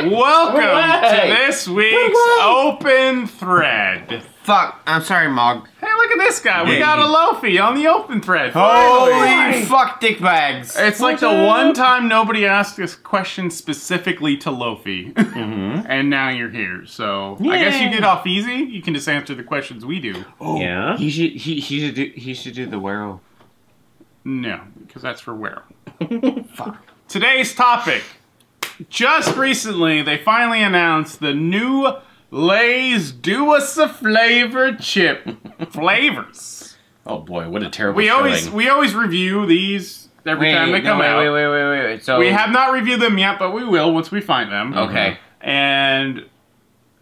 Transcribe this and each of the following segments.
Welcome to this week's open thread. Fuck, I'm sorry, Mog. Hey, look at this guy. We got a Loafy on the open thread. Holy fuck, dickbags. It's like the one time nobody asked this question specifically to Loafy. And now you're here. So I guess you get off easy. You can just answer the questions we do. Oh, yeah? He should do the Wero. No, because that's for Wero. Fuck. Today's topic. Just recently, they finally announced the new Lay's Do Us a Flavor chip flavors. Oh boy, what a terrible we always review these every time they come out. Wait. So we have not reviewed them yet, but we will once we find them. Okay. And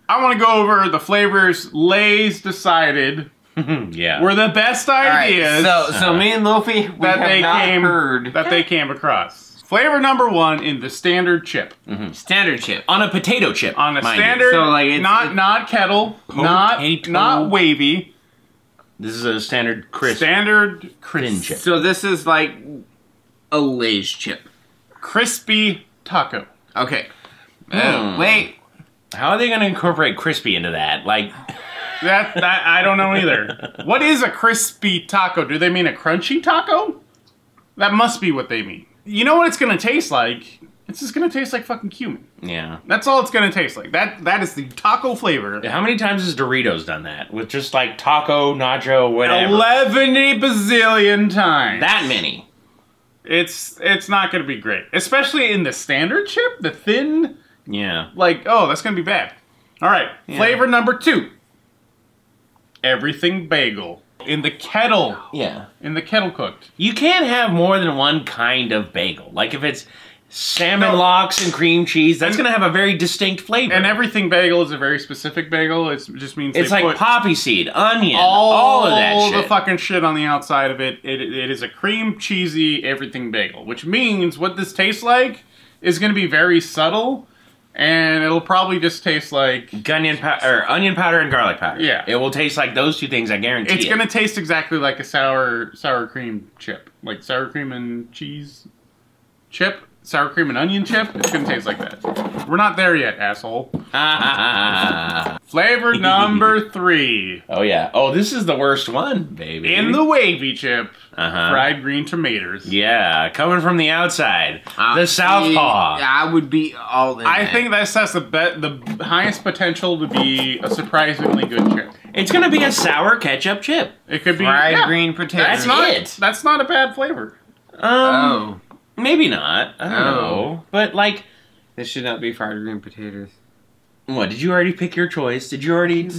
I want to go over the flavors Lay's decided were the best ideas. Right, so me and Loafy, that they came across. Flavor number one in the standard chip. Standard chip. On a potato chip. On a standard, so like it's not kettle, not wavy. This is a standard crisp. Standard crisp chip. So this is like a Lay's chip. Crispy taco. Okay. Wait. How are they going to incorporate crispy into that? Like... that I don't know either. What is a crispy taco? Do they mean a crunchy taco? That must be what they mean. You know what it's gonna taste like? It's just gonna taste like fucking cumin. Yeah. That's all it's gonna taste like. That is the taco flavor. How many times has Doritos done that? With just like taco, nacho, whatever? 11 bazillion times. That many. It's not gonna be great. Especially in the standard chip, the thin. Yeah. Like, oh, that's gonna be bad. Alright, flavor number two. Everything bagel. In the kettle. Yeah. In the kettle cooked. You can't have more than one kind of bagel. Like if it's salmon lox and cream cheese, that's going to have a very distinct flavor. And everything bagel is a very specific bagel. It just means it's like poppy seed, onion, all of that shit. All the fucking shit on the outside of it. It is a cream cheesy everything bagel. Which means what this tastes like is going to be very subtle. And it'll probably just taste like onion powder and garlic powder. Yeah, it will taste like those two things. I guarantee. It's gonna taste exactly like a sour cream chip, like sour cream and cheese chip, sour cream and onion chip. It's gonna taste like that. We're not there yet, asshole. Flavor number three. Oh yeah. Oh, this is the worst one, baby. In the wavy chip, fried green tomatoes. Yeah, coming from the outside, the southpaw. I would be all in. I think this has the highest potential to be a surprisingly good chip. It's gonna be a sour ketchup chip. It could be fried green potatoes. That's not a bad flavor. Maybe not. I don't know. But like, this should not be fried green potatoes. What, did you already pick your choice? Did you already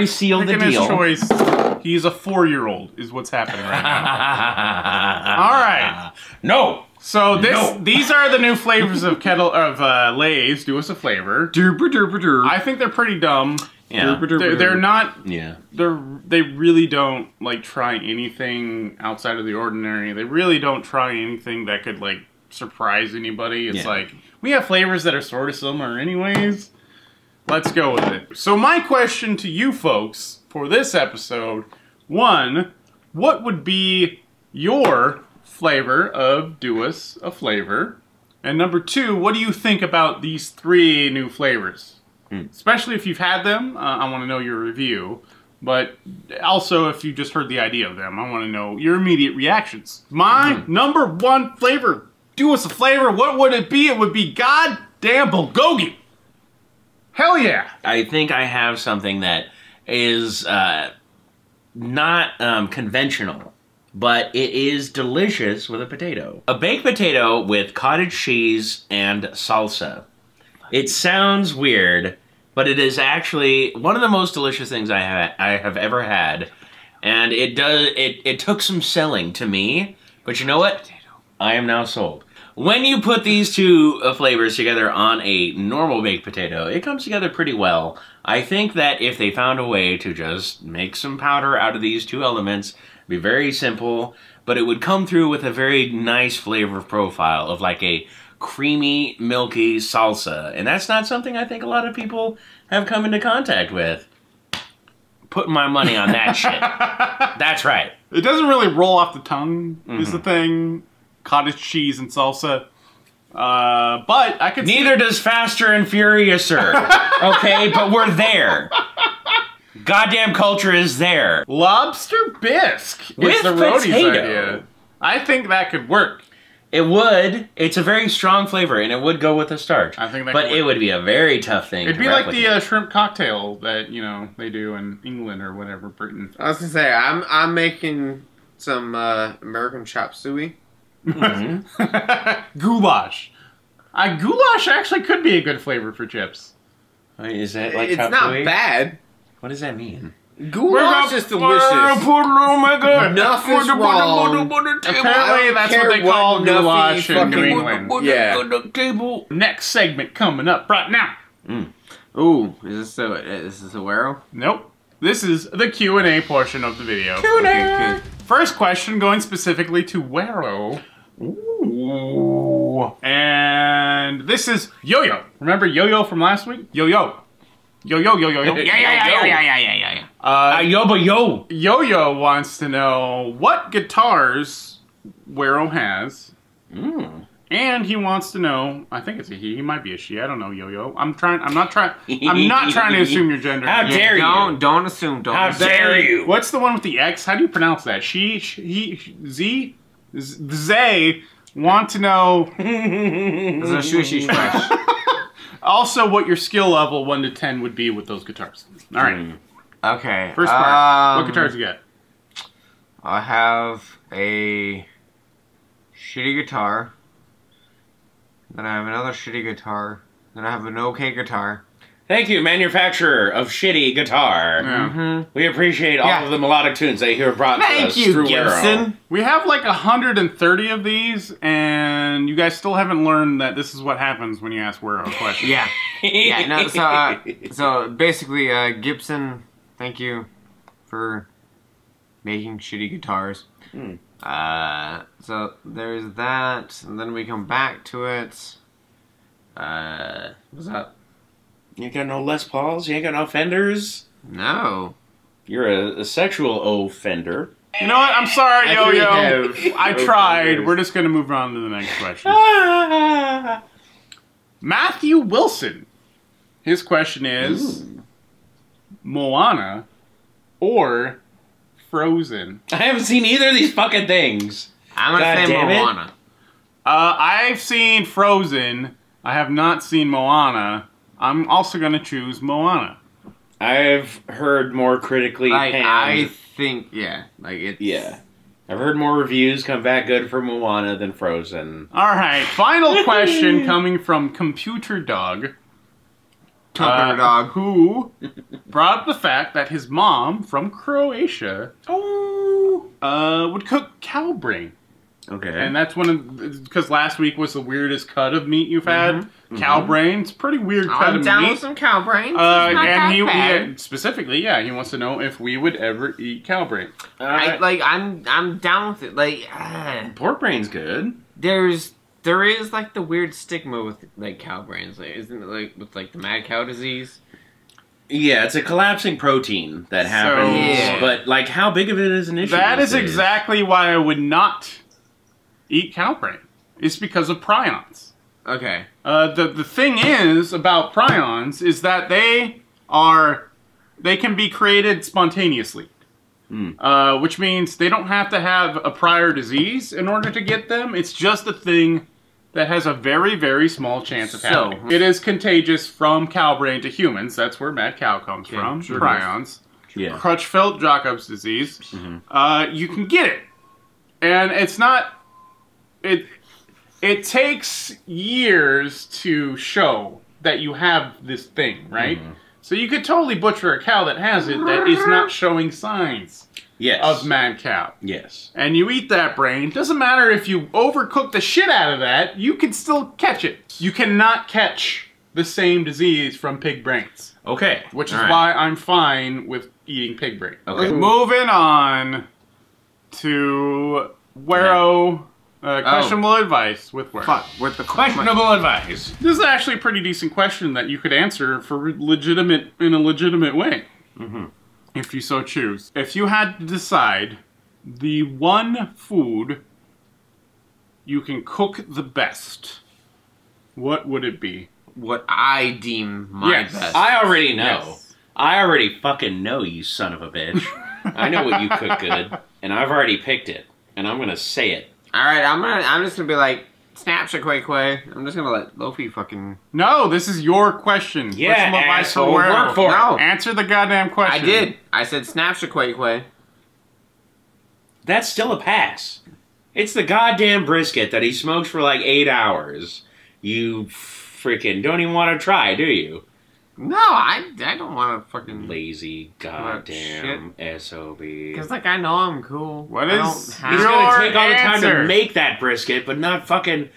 seal the deal? His choice. He's a 4-year-old is what's happening right now. All right. No. So these are the new flavors of Lay's Do Us a Flavor. I think they're pretty dumb. Yeah. They're not. Yeah. They really don't like try anything outside of the ordinary. They really don't try anything that could like surprise anybody. It's like we have flavors that are sort of similar anyways. Let's go with it. So my question to you folks for this episode, one, what would be your flavor of Do Us a Flavor? And number two, what do you think about these three new flavors? Especially if you've had them, I want to know your review. But also if you just heard the idea of them, I want to know your immediate reactions. My number one flavor, Do Us a Flavor, what would it be? It would be goddamn bulgogi. Hell yeah! I think I have something that is not conventional, but it is delicious with a potato. A baked potato with cottage cheese and salsa. It sounds weird, but it is actually one of the most delicious things I have ever had. And it took some selling to me, but you know what? I am now sold. When you put these two flavors together on a normal baked potato, it comes together pretty well. I think that if they found a way to just make some powder out of these two elements, it'd be very simple, but it would come through with a very nice flavor profile of like a creamy, milky salsa. And that's not something I think a lot of people have come into contact with. Putting my money on that shit. That's right. It doesn't really roll off the tongue, is the thing. Cottage cheese and salsa. But I could Neither does Faster and Furiouser. Okay, but we're there. Goddamn culture is there. lobster bisque is With the roadie's potato. idea. I think that could work. It would. It's a very strong flavor, and it would go with the starch. I think that but could it work. would be a very tough thing. It'd to be like the replicate. shrimp cocktail that they do in England or whatever, Britain. I was gonna say I'm making some American chop suey. Mm-hmm. Goulash. Goulash actually could be a good flavor for chips. Is that like It's chop not suey? bad. What does that mean? Goulash is delicious. Nothing's wrong. Apparently, that's what they call goulash in New England. Yeah. Next segment coming up right now. Ooh, is this a Wero? Nope. This is the Q&A portion of the video. Okay, good. First question going specifically to Wero. Ooh. And this is Yo-Yo. Remember Yo-Yo from last week? Yo-Yo. Yo-Yo, yo-yo-yo. Yeah. Yo. Yo-Yo wants to know what guitars Wero has. And he wants to know, I think it's a he might be a she, I don't know, Yo-Yo. I'm not trying to assume your gender. How dare you? Don't assume. How dare you? What's the one with the X? How do you pronounce that? Zay want to know also what your skill level 1 to 10 would be with those guitars. All right. Okay. First part. What guitars you got? I have a shitty guitar. Then I have another shitty guitar. Then I have an okay guitar. Thank you, manufacturer of shitty guitar. Yeah. We appreciate all of the melodic tunes that you have brought to us. Thank you, through Gibson. Wero. We have like 130 of these, and you guys still haven't learned that this is what happens when you ask Wero a question. Yeah. Yeah. No. So basically, Gibson. Thank you for making shitty guitars. So there's that, and then we come back to it. What's up? You ain't got no Les Pauls? You ain't got no Fenders? No. You're a sexual offender. You know what? I'm sorry, Actually, Yo-Yo. have I tried. We're just going to move on to the next question. Matthew Wilson. His question is Moana or Frozen? I haven't seen either of these fucking things. I'm gonna God say damn it. Moana. I've seen Frozen. I have not seen Moana. I'm also going to choose Moana. I've heard more critically panned. I think, it's... Yeah. I've heard more reviews come back good for Moana than Frozen. All right, final question coming from Computer Dog. Who brought up the fact that his mom from Croatia would cook cow brain. Okay. And that's because last week was the weirdest cut of meat you've had. Cow brain. It's a pretty weird cut of I'm down meat. with some cow brains. And he specifically, he wants to know if we would ever eat cow brain. I'm down with it. Pork brain's good. There is like the weird stigma with like cow brains. Like, isn't it like with like the mad cow disease? Yeah, it's a collapsing protein that happens. Yeah. But like, how big of it is an issue? That these is days? exactly why I would not eat cow brain. It's because of prions. Okay. The thing is about prions is that they can be created spontaneously. Which means they don't have to have a prior disease in order to get them. It's just a thing that has a very, very small chance of happening. It is contagious from cow brain to humans. That's where mad cow comes from. Sure Prions. Yeah. Crutchfeld-Jacobs disease. You can get it. And it's not... It takes years to show that you have this thing, right? So you could totally butcher a cow that has it that is not showing signs of mad cow. Yes. And you eat that brain. Doesn't matter if you overcook the shit out of that, you can still catch it. You cannot catch the same disease from pig brains. Okay. Which is why I'm fine with eating pig brain. Okay. Moving on to Wero... questionable advice with Wero. With the Questionable advice. This is actually a pretty decent question that you could answer in a legitimate way. If you so choose. If you had to decide the one food you can cook the best, what would it be? What I deem my best. I already know. Yes. I already fucking know, you son of a bitch. I know what you cook good, and I've already picked it, and I'm gonna say it. All right, I'm just gonna be like, Snaps a quay. I'm just gonna let Loafy fucking. No, this is your question. Yeah, Personal advice asshole, for Wero. work for it. No. Answer the goddamn question. I did. I said Snaps a quay. That's still a pass. It's the goddamn brisket that he smokes for like 8 hours. You freaking don't even want to try, do you? No, I don't want to fucking. Lazy goddamn SOB. Because, like, I know I'm cool. What I is don't have- He's your gonna take all the time answer? to make that brisket, but not fucking.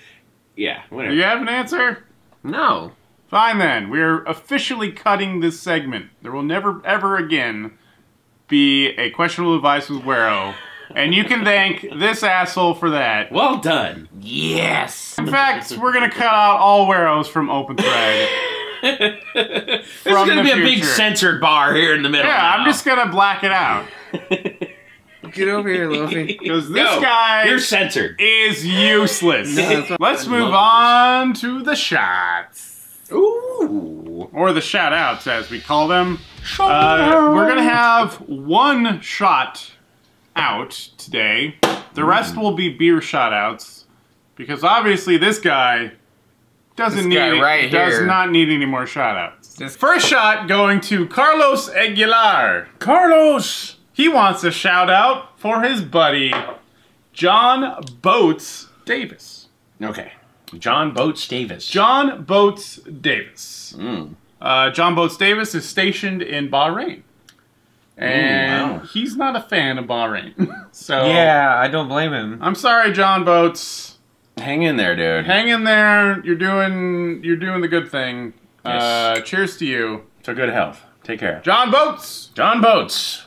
Yeah, whatever. Do you have an answer? No. Fine then. We're officially cutting this segment. There will never, ever again be a questionable advice with Wero. And you can thank this asshole for that. Well done. Yes. In fact, we're going to cut out all Weros from Open Thread. There's From gonna the be a big future. censored bar here in the middle. Yeah, now. I'm just going to black it out. Get over here, Loafy. Because this No, guy you're censored. is useless. No, Let's move on to the shots. Ooh. Or the shout-outs, as we call them. We're going to have one shot out today. The rest will be beer shout-outs. Because obviously this guy doesn't This guy need right does here. not need any more shout-outs. This- First shot going to Carlos Aguilar. Carlos. He wants a shout-out for his buddy, John Boats Davis. Okay. John Boats Davis. John Boats Davis. Mm. John Boats Davis is stationed in Bahrain. And wow. he's not a fan of Bahrain. So Yeah, I don't blame him. I'm sorry, John Boats. Hang in there, dude. Hang in there. You're doing the good thing. Yes. Cheers to you. To good health. Take care. John Boats. John Boats.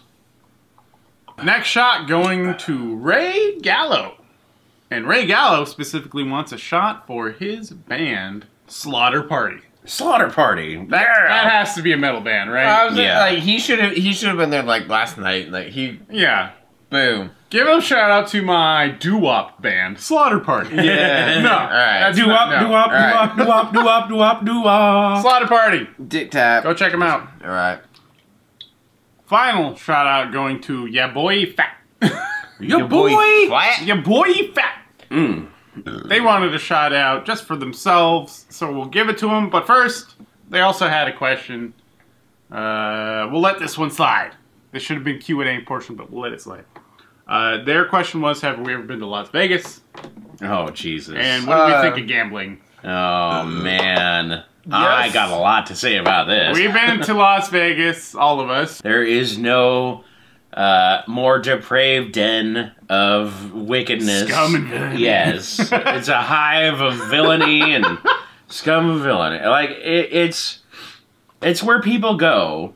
Next shot going to Ray Gallo. And Ray Gallo specifically wants a shot for his band, Slaughter Party. Slaughter Party. There. That has to be a metal band, right? Yeah. Like, he should have been there, like, last night. Like, Yeah. boom. Give a shout out to my doo-wop band, Slaughter Party. Yeah. No. Alright. That's Do-wop, not- no. do-wop, Alright. do-wop, do-wop, do-wop, do-wop. Slaughter Party. Dick tap. Go check them out. Alright. Final shout out going to Ya Boy Fat. Your boy. Flat. Ya Boy Fat. Mm. They wanted a shout out just for themselves, so we'll give it to them. But first, they also had a question. We'll let this one slide. This should have been Q&A portion, but we'll let it slide. Their question was, have we ever been to Las Vegas? Oh, Jesus. And what do we think of gambling? Oh, man. I got a lot to say about this. We've been to Las Vegas, all of us. There is no more depraved den of wickedness. Scum and villainy. Yes. It's a hive of villainy and scum of villainy. Like, it's where people go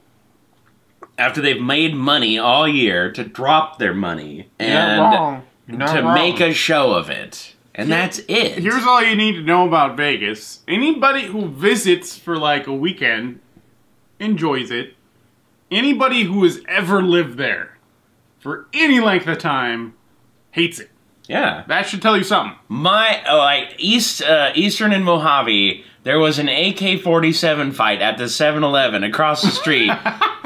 after they've made money all year to drop their money and to make a show of it. And that's it. Here's all you need to know about Vegas. Anybody who visits for like a weekend enjoys it. Anybody who has ever lived there for any length of time hates it. Yeah. That should tell you something. Eastern and Mojave, there was an AK-47 fight at the 7-Eleven across the street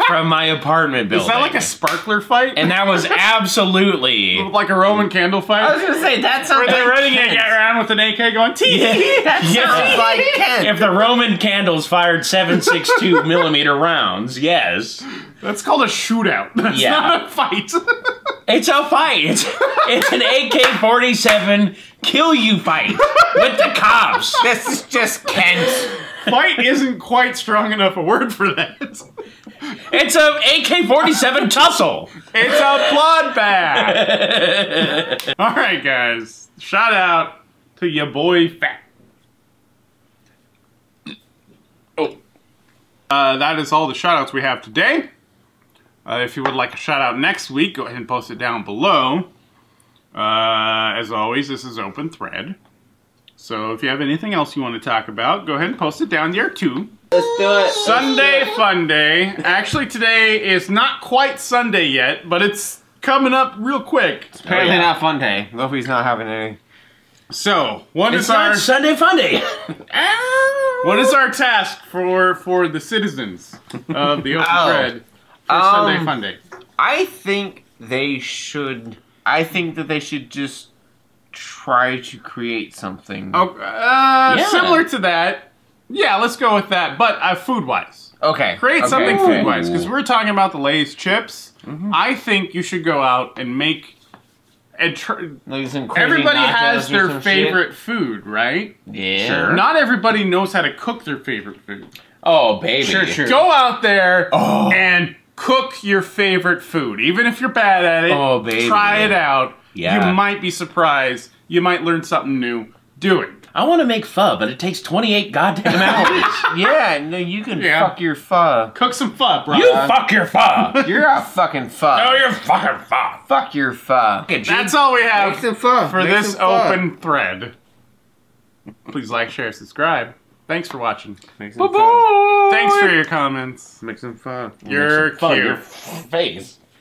from my apartment building. Is that like a sparkler fight? And that was absolutely... like a Roman candle fight? I was gonna say, that sounds Where they're like running Kent. around with an AK going, tee. That sounds like Kent. If the Roman candles fired 7.62 millimeter rounds, yes. That's called a shootout. That's Yeah. not a fight. It's a fight. It's an AK-47 kill you fight with the cops. This is just Kent. Fight isn't quite strong enough a word for that. It's a AK-47 tussle. It's a bloodbath. All right, guys. Shout out to your boy Fat. Oh. That is all the shout outs we have today. If you would like a shout out next week, go ahead and post it down below. As always, this is Open Thread. So if you have anything else you want to talk about, go ahead and post it down there too. Let's do it. Sunday Fun Day. Actually, today is not quite Sunday yet, but it's coming up real quick. Apparently not fun day. Loafy's not having any. So, what It's is not our Sunday Funday. what is our task for the citizens of the Open Thread for Sunday Funday? I think they should. I think that they should just try to create something. Similar to that. Yeah, let's go with that. But food-wise. Okay. Create something okay. food-wise. Because we're talking about the Lay's chips. I think you should go out and make... Like some crazy everybody nachos has or their some favorite food, right? Yeah. Sure. Not everybody knows how to cook their favorite food. Oh, baby. Sure. Go out there and cook your favorite food. Even if you're bad at it, Oh, baby. try it out. Yeah. You might be surprised. You might learn something new. Do it. I want to make pho, but it takes 28 goddamn hours. Yeah, no, you can Yeah. fuck your pho. Cook some pho, bro. You fuck your pho. You're a fucking pho. No, you're fucking pho. Fuck your pho. That's all we have Make some pho. for Make this some pho. open thread. Please like, share, subscribe. Thanks for watching. Make some pho. Thanks for your comments. Make some pho. You're Fuck cute. your face.